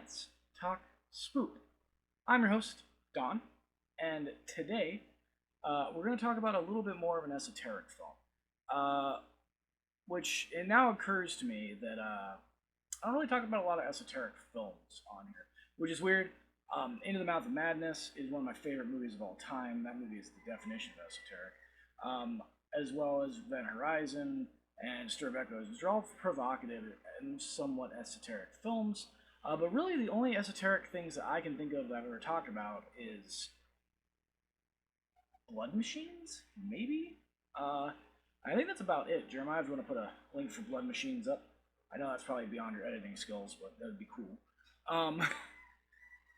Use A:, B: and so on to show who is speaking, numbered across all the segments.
A: Let's Talk Spook. I'm your host, Don, and today we're going to talk about a little bit more of an esoteric film. Which it now occurs to me that I don't really talk about a lot of esoteric films on here, which is weird. Into the Mouth of Madness is one of my favorite movies of all time. That movie is the definition of esoteric. As well as Event Horizon and Stir of Echoes, which are all provocative and somewhat esoteric films. But really, the only esoteric things that I can think of that I've ever talked about is Blood Machines, maybe? I think that's about it. Jeremiah, if you want to put a link for Blood Machines up, I know that's probably beyond your editing skills, but that would be cool.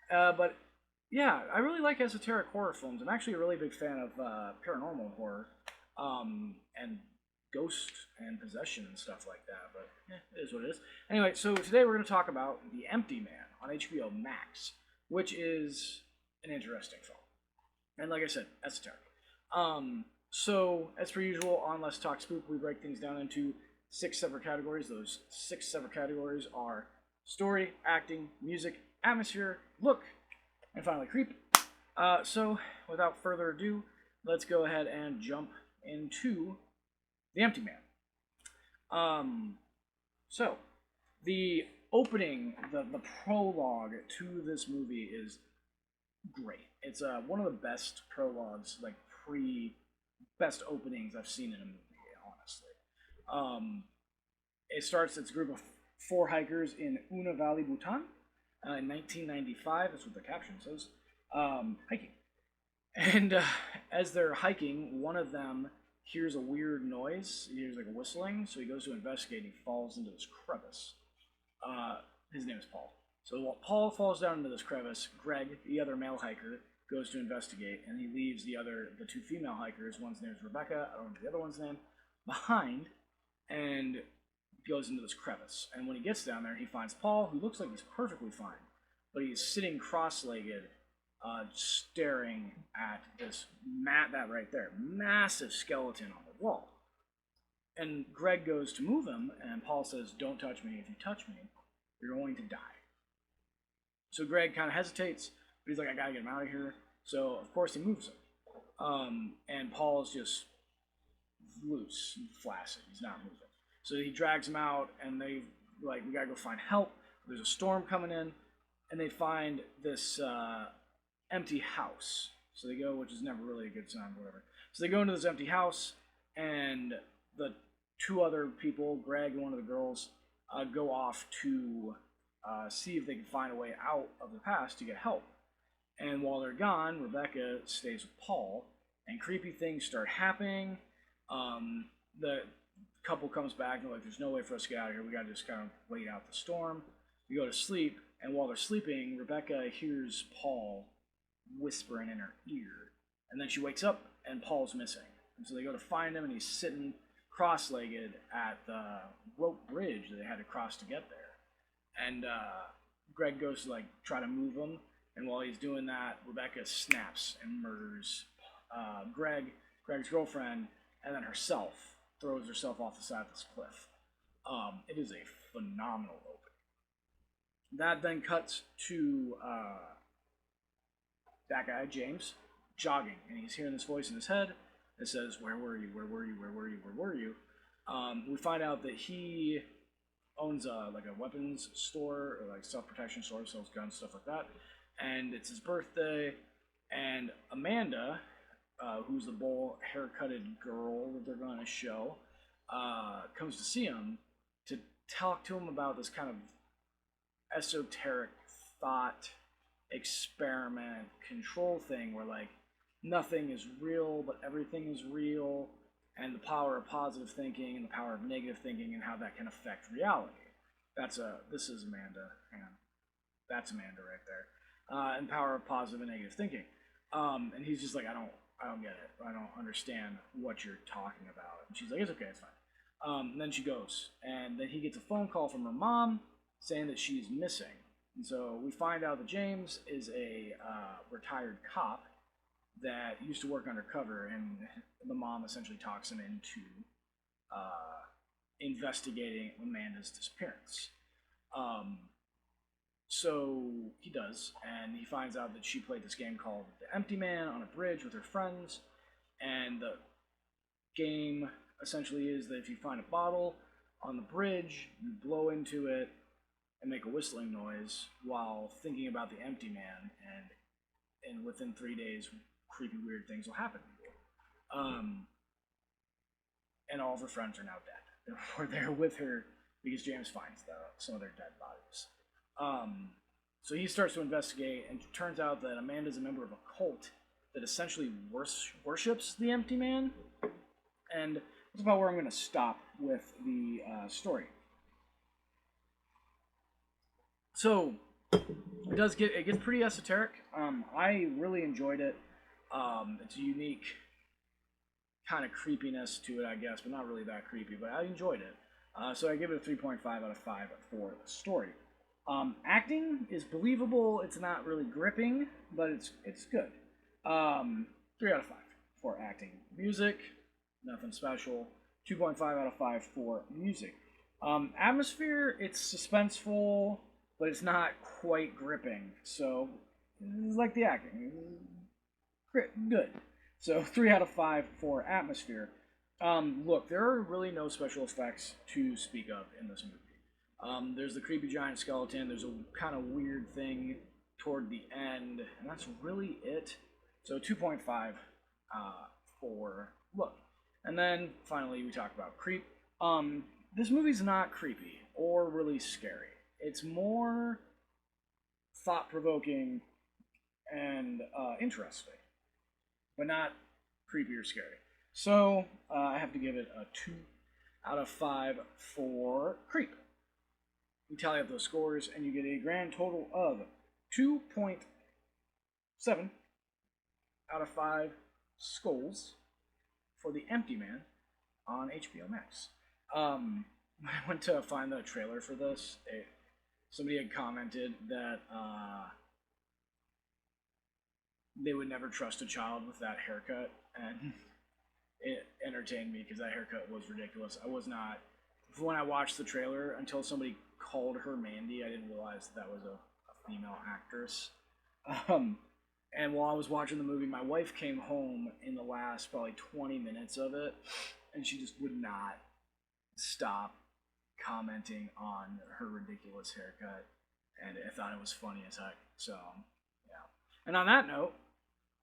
A: But yeah, I really like esoteric horror films. I'm actually a really big fan of paranormal horror and ghost and possession and stuff like that. But it is what it is. Anyway, so today we're going to talk about The Empty Man on HBO Max, which is an interesting film. And like I said, esoteric. So, as per usual, on Let's Talk Spook, we break things down into 6 separate categories. Those 6 separate categories are story, acting, music, atmosphere, look, and finally creep. So, without further ado, let's go ahead and jump into The Empty Man. So, the opening, the prologue to this movie is great. It's one of the best prologues, like best openings I've seen in a movie, honestly. It starts, it's a group of 4 hikers in Una Valley, Bhutan, in 1995. That's what the caption says. Hiking. And as they're hiking, one of them hears a weird noise. He hears like a whistling, so he goes to investigate and he falls into this crevice. His name is Paul. So while Paul falls down into this crevice, Greg, the other male hiker, goes to investigate, and he leaves the 2 female hikers, one's name is Rebecca, I don't remember the other one's name, behind, and goes into this crevice. And when he gets down there, he finds Paul, who looks like he's perfectly fine, but he's sitting cross-legged, staring at this that right there, massive skeleton on the wall. And Greg goes to move him, and Paul says, "Don't touch me. If you touch me, you're going to die." So Greg kind of hesitates, but he's like, "I gotta get him out of here." So, of course, he moves him. And Paul's just loose and flaccid. He's not moving. So he drags him out, and they, like, we gotta go find help. There's a storm coming in, and they find this empty house. So they go, which is never really a good sign, whatever. So they go into this empty house, and the 2 other people, Greg and one of the girls, go off to see if they can find a way out of the past to get help. And while they're gone, Rebecca stays with Paul, and creepy things start happening. The couple comes back and they're like, "There's no way for us to get out of here. We gotta just kind of wait out the storm." We go to sleep, and while they're sleeping, Rebecca hears Paul whispering in her ear. And then she wakes up, and Paul's missing. And so they go to find him, and he's sitting cross-legged at the rope bridge that they had to cross to get there. And Greg goes to like try to move him, and while he's doing that, Rebecca snaps and murders Greg's girlfriend, and then herself, throws herself off the side of this cliff. It is a phenomenal opening. That then cuts to that guy, James, jogging, and he's hearing this voice in his head that says, "Where were you? Where were you? Where were you? Where were you?" We find out that he owns a weapons store, or like self-protection store, sells guns, stuff like that. And it's his birthday, and Amanda, who's the bowl haircutted girl that they're going to show, comes to see him to talk to him about this kind of esoteric thought experiment control thing where like nothing is real but everything is real, and the power of positive thinking and the power of negative thinking and how that can affect reality. This is Amanda, and that's Amanda right there. And power of positive and negative thinking. And he's just like, I don't get it. I don't understand what you're talking about. And she's like, "It's okay, it's fine." And then she goes, and then he gets a phone call from her mom saying that she's missing. And so we find out that James is a retired cop that used to work undercover, and the mom essentially talks him into investigating Amanda's disappearance. So he does, and he finds out that she played this game called The Empty Man on a bridge with her friends, and the game essentially is that if you find a bottle on the bridge, you blow into it and make a whistling noise while thinking about the empty man, and within 3 days, creepy, weird things will happen to you. And all of her friends are now dead. They're there with her because James finds some of their dead bodies. So he starts to investigate, and it turns out that Amanda's a member of a cult that essentially worships the empty man. And that's about where I'm going to stop with the story. So it gets pretty esoteric. I really enjoyed it. It's a unique kind of creepiness to it, I guess, but not really that creepy. But I enjoyed it. So I give it a 3.5 out of 5 for the story. Acting is believable. It's not really gripping, but it's good. 3 out of 5 for acting. Music, nothing special. 2.5 out of 5 for music. Atmosphere, it's suspenseful, but it's not quite gripping. So it's like the acting. Good. So 3 out of 5 for atmosphere. Look, there are really no special effects to speak of in this movie. There's the creepy giant skeleton. There's a kind of weird thing toward the end, and that's really it. So 2.5 for look. And then finally we talk about creep. This movie's not creepy or really scary. It's more thought-provoking and interesting, but not creepy or scary. So I have to give it a 2 out of 5 for creep. You tally up those scores, and you get a grand total of 2.7 out of 5 skulls for The Empty Man on HBO Max. When I went to find the trailer for this, somebody had commented that they would never trust a child with that haircut, and it entertained me because that haircut was ridiculous. I was not, when I watched the trailer, until somebody called her Mandy, I didn't realize that was a female actress. And while I was watching the movie, my wife came home in the last probably 20 minutes of it, and she just would not stop commenting on her ridiculous haircut, and I thought it was funny as heck. So, yeah. And on that note,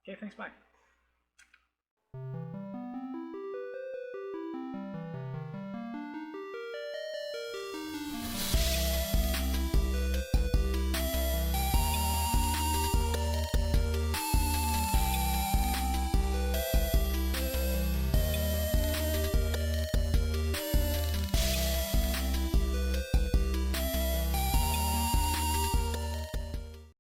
A: okay, thanks, bye.